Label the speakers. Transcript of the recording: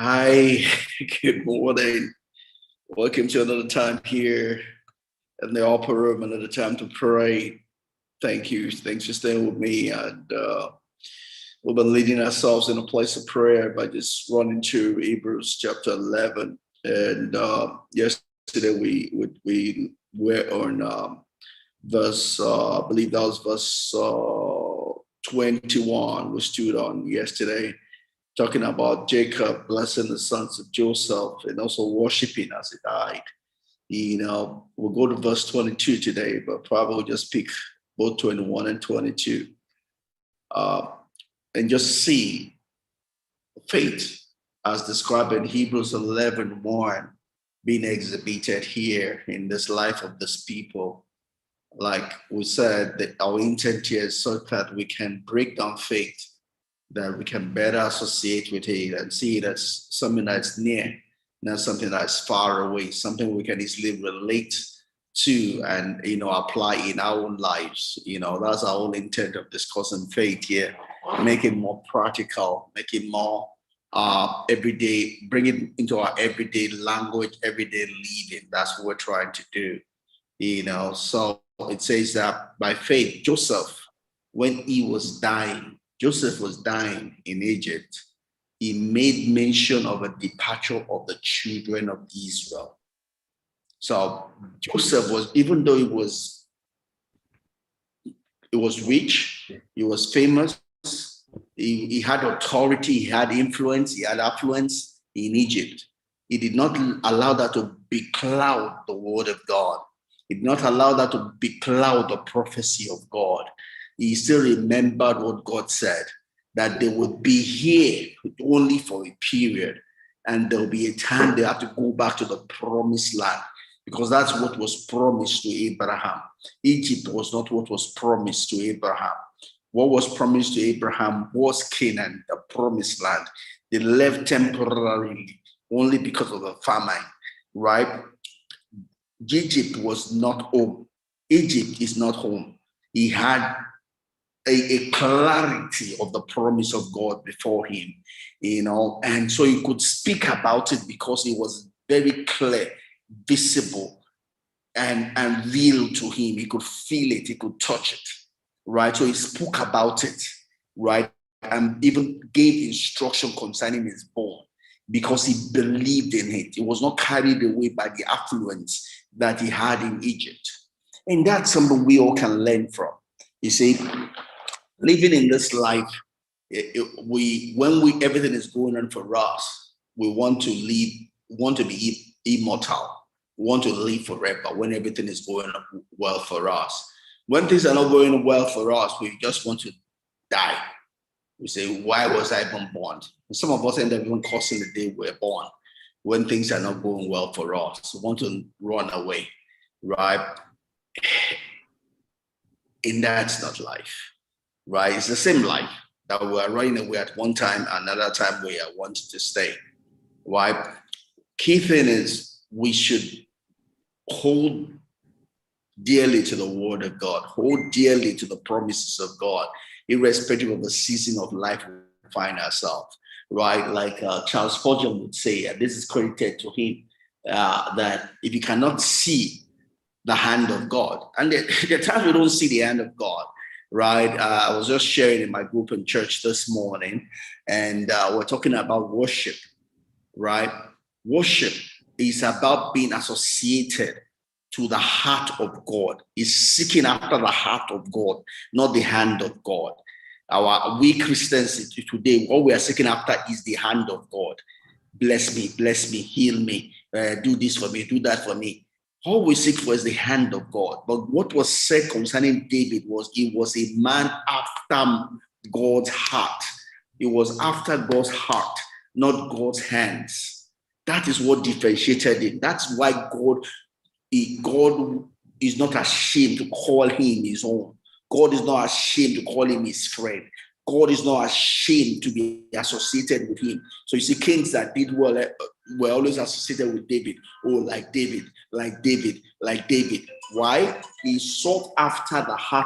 Speaker 1: Hi, good morning. Welcome to another time here in the upper room, another time to pray. Thank you. Thanks for staying with me. And we've been leading ourselves in a place of prayer by just running to Hebrews chapter 11. And yesterday we were on verse, I believe that was verse 21, we stood on yesterday, talking about Jacob blessing the sons of Joseph and also worshiping as he died. We'll go to verse 22 today, but probably we'll just pick both 21 and 22 and just see faith as described in Hebrews 11:1 being exhibited here in this life of this people. Like we said, that our intent here is so that we can break down faith, that we can better associate with it and see it as something that's near, not something that's far away, something we can easily relate to and apply in our own lives. That's our whole intent of discussing faith here. Make it more practical, make it more everyday, bring it into our everyday language, everyday living. That's what we're trying to do. So it says that by faith, Joseph, when he was dying, Joseph was dying in Egypt, he made mention of a departure of the children of Israel. So Joseph was, even though he was rich, he was famous, he had authority, he had influence, he had affluence in Egypt. He did not allow that to becloud the word of God. He did not allow that to becloud the prophecy of God. He still remembered what God said, that they would be here only for a period, and there'll be a time they have to go back to the promised land, because that's what was promised to Abraham. Egypt was not what was promised to Abraham. What was promised to Abraham was Canaan, the promised land. They left temporarily only because of the famine, right? Egypt was not home. Egypt is not home. He had a clarity of the promise of God before him, and so he could speak about it because it was very clear, visible, and real to him. He could feel it, he could touch it, right? So he spoke about it, right? And even gave instruction concerning his born because he believed in it. He was not carried away by the affluence that he had in Egypt. And that's something we all can learn from. You see, living in this life, when everything is going on for us, we want to be immortal. We want to live forever when everything is going well for us. When things are not going well for us, we just want to die. We say, why was I even born? And some of us end up even cursing the day we're born when things are not going well for us. We want to run away, right? And that's not life. Right? It's the same life that we are running away at one time, another time we are wanting to stay. Right? Key thing is we should hold dearly to the word of God, hold dearly to the promises of God, irrespective of the season of life we find ourselves. Right? Like Charles Spurgeon would say, and this is credited to him, that if you cannot see the hand of God, and there are times we don't see the hand of God, right? I was just sharing in my group in church this morning, and we're talking about worship, right? Worship is about being associated to the heart of God. It's seeking after the heart of God, not the hand of God. We Christians today, what we are seeking after is the hand of God. Bless me, heal me, do this for me, do that for me. All we seek for is the hand of God. But what was said concerning David was he was a man after God's heart. It was after God's heart, not God's hands. That is what differentiated him. That's why God is not ashamed to call him his own. God is not ashamed to call him his friend. God is not ashamed to be associated with him. So you see, kings that did well were always associated with David. Oh, like David, like David, like David. Why? He sought after the heart